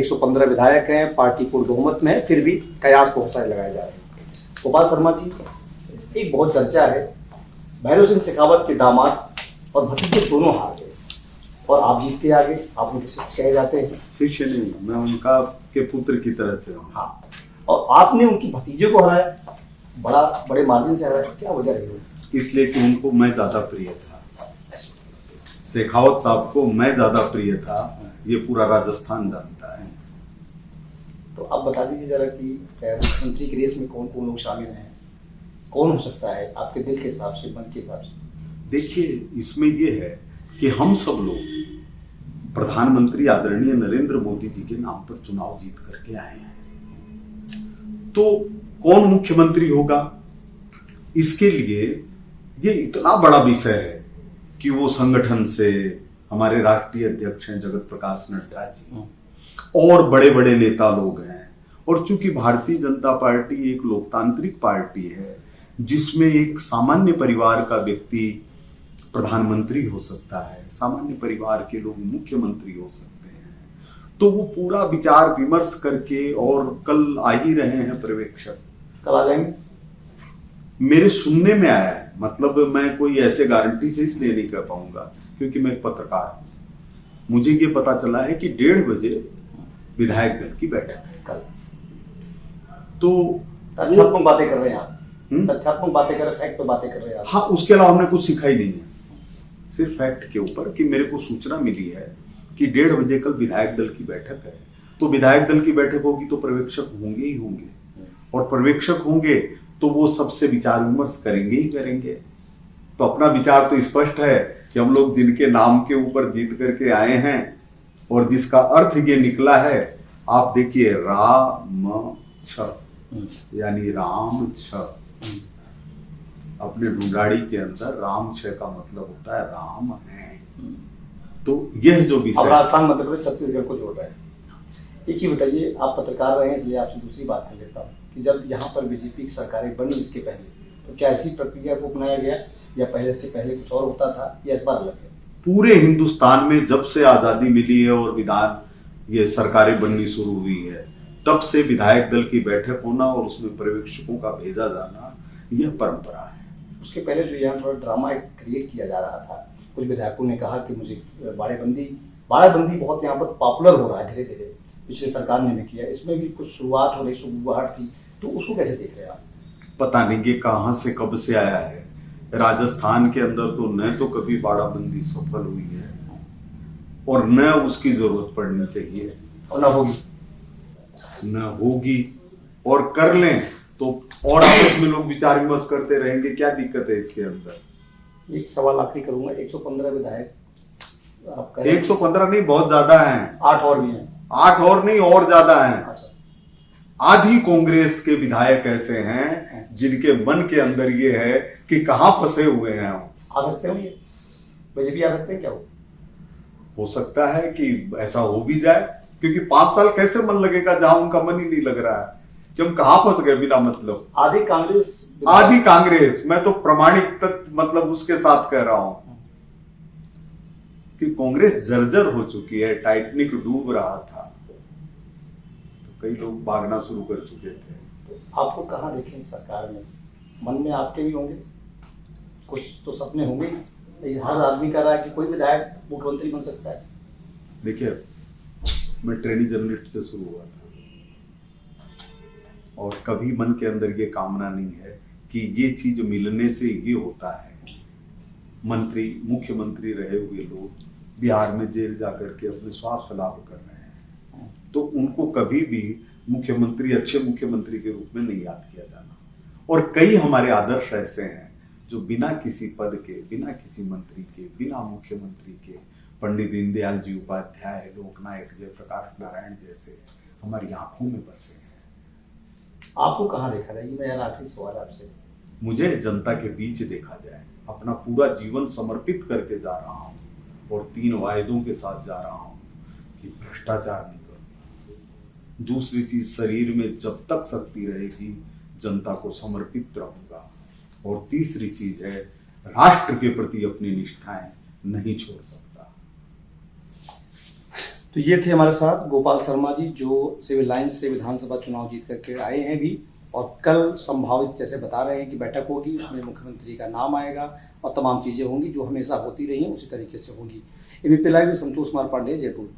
115 विधायक हैं, पार्टी पूर्ण बहुमत में है, फिर भी कयास बहुत सारे लगाए जा रहे हैं। गोपाल शर्मा जी, एक बहुत चर्चा है, भैरव सिंह शेखावत के दामाद और भतीजे दोनों हार गए और आप जीत के आगे, आप उनके शिष्य कहे जाते हैं। शिष्य नहीं, मैं उनका के पुत्र की तरह से हूँ। हाँ, और आपने उनकी भतीजे को हराया, बड़े मार्जिन से हराया, क्या वजह रही? इसलिए कि उनको मैं ज्यादा प्रिय था, शेखावत साहब को मैं ज्यादा प्रिय था, ये पूरा राजस्थान जानता है। तो आप बता दीजिए जरा कि मुख्यमंत्री की रेस में कौन कौन लोग शामिल हैं, कौन हो सकता है आपके दिल के हिसाब से, मन के हिसाब से? देखिए, इसमें ये है कि हम सब लोग प्रधानमंत्री आदरणीय नरेंद्र मोदी जी के नाम पर चुनाव जीत करके आए हैं, तो कौन मुख्यमंत्री होगा, इसके लिए ये इतना बड़ा विषय है कि वो संगठन से हमारे राष्ट्रीय अध्यक्ष हैं जगत प्रकाश नड्डा जी और बड़े बड़े नेता लोग हैं, और चूंकि भारतीय जनता पार्टी एक लोकतांत्रिक पार्टी है जिसमें एक सामान्य परिवार का व्यक्ति प्रधानमंत्री हो सकता है, सामान्य परिवार के लोग मुख्यमंत्री हो सकते हैं, तो वो पूरा विचार विमर्श करके, और कल आ ही रहे हैं पर्यवेक्षक, कल आ जाएंगे? मेरे सुनने में आया है, मतलब मैं कोई ऐसे गारंटी से इसलिए नहीं कह पाऊंगा क्योंकि मैं एक पत्रकार हूं, मुझे ये पता चला है कि 1:30 बजे विधायक दल की बैठक है कल। तो तथ्यात्मक बातें कर रहे हैं आप, तथ्यात्मक बातें कर रहे हैं, फैक्ट पे बातें कर रहे हैं आप? हाँ, उसके अलावा हमने कुछ सीखा ही नहीं है, सिर्फ फैक्ट के ऊपर कि मेरे को सूचना मिली है कि 1:30 बजे कल विधायक दल की बैठक है। तो विधायक दल की बैठक होगी तो पर्यवेक्षक होंगे ही होंगे, और पर्यवेक्षक होंगे तो वो सबसे विचार विमर्श करेंगे ही करेंगे। तो अपना विचार तो स्पष्ट है कि हम लोग जिनके नाम के ऊपर जीत करके आए हैं और जिसका अर्थ ये निकला है, आप देखिए, राम छ, यानी राम छ, अपने ढूंढाड़ी के अंदर राम छ का मतलब होता है राम है। तो यह जो विषय, राजस्थान, मध्य प्रदेश, छत्तीसगढ़ को जोड़ रहे हैं। एक ही बताइए, आप पत्रकार रहे हैं इसलिए आपसे दूसरी बात कर लेता हूँ कि जब यहाँ पर बीजेपी की सरकारें बनी इसके पहले, तो क्या ऐसी प्रक्रिया को अपनाया गया या पहले इसके पहले कुछ और होता था या इस बार अलग है? पूरे हिंदुस्तान में जब से आजादी मिली है और विधान ये सरकारें बननी शुरू हुई है, तब से विधायक दल की बैठक होना और उसमें पर्यवेक्षकों का भेजा जाना, यह परंपरा है। उसके पहले जो यहाँ थोड़ा ड्रामा क्रिएट किया जा रहा था, कुछ विधायकों ने कहा कि मुझे बाड़ेबंदी बहुत यहाँ पर पॉपुलर हो रहा है धीरे धीरे, पिछले सरकार ने भी किया, इसमें भी कुछ शुरुआत हो रही, शुरुआत थी, तो उसको कैसे देख रहे हैं आप? पता नहीं कि कहां से कब से आया है। राजस्थान के अंदर तो न तो कभी बाड़ाबंदी सफल हुई है और न उसकी जरूरत पड़नी चाहिए, और न होगी, और कर लें तो और आपस में लोग विचार विमर्श करते रहेंगे, क्या दिक्कत है इसके अंदर? एक सवाल आखिरी करूंगा, 115 विधायक आप 115 नहीं, बहुत ज्यादा हैं, 8 और भी हैं। 8 और नहीं, और ज्यादा हैं। अच्छा। आधी कांग्रेस के विधायक ऐसे हैं जिनके मन के अंदर ये है कि कहां फंसे हुए हैं हम। आ सकते हो ये बीजेपी, आ सकते हैं क्या? हो सकता है कि ऐसा हो भी जाए, क्योंकि 5 साल कैसे मन लगेगा जहां उनका मन ही नहीं लग रहा है कि हम कहां फंस गए बिना मतलब। आधी कांग्रेस, मैं तो प्रमाणिक तथ्य मतलब उसके साथ कह रहा हूं कि कांग्रेस जर्जर हो चुकी है, टाइटनिक डूब रहा था, तो कई लोग भागना शुरू कर चुके थे। तो आपको कहां देखें सरकार में? मन में आपके भी होंगे कुछ तो सपने होंगे, हर आदमी कह रहा है कि कोई विधायक मुख्यमंत्री बन सकता है। देखिए, मैं ट्रेनी जर्नलिस्ट से शुरू हुआ था और कभी मन के अंदर ये कामना नहीं है कि ये चीज मिलने से ये होता है। मुख्यमंत्री रहे हुए लोग बिहार में जेल जाकर के अपने स्वास्थ्य लाभ कर रहे हैं, तो उनको कभी भी अच्छे मुख्यमंत्री के रूप में नहीं याद किया जाना। और कई हमारे आदर्श ऐसे हैं जो बिना किसी पद के, बिना किसी मंत्री के, बिना मुख्यमंत्री के, पंडित दीनदयाल जी उपाध्याय, लोकनायक जयप्रकाश नारायण जैसे हमारी आंखों में बसे हैं। आपको कहाँ देखा जाए? मेरा आखिरी सवाल आपसे। मुझे जनता के बीच देखा जाए, अपना पूरा जीवन समर्पित करके जा रहा हूँ और 3 वायदों के साथ जा रहा हूँ कि भ्रष्टाचार नहीं करूँगा, दूसरी चीज शरीर में जब तक शक्ति रहेगी जनता को समर्पित रहूंगा, और तीसरी चीज है राष्ट्र के प्रति अपनी निष्ठाएं नहीं छोड़ सकता। तो ये थे हमारे साथ गोपाल शर्मा जी, जो सिविल लाइन्स से विधानसभा चुनाव जीत करके आए हैं भी, और कल संभावित जैसे बता रहे हैं कि बैठक होगी, उसमें मुख्यमंत्री का नाम आएगा और तमाम चीज़ें होंगी जो हमेशा होती रही हैं उसी तरीके से होंगी। एबीपी लाइव में संतोष कुमार पांडे, जयपुर।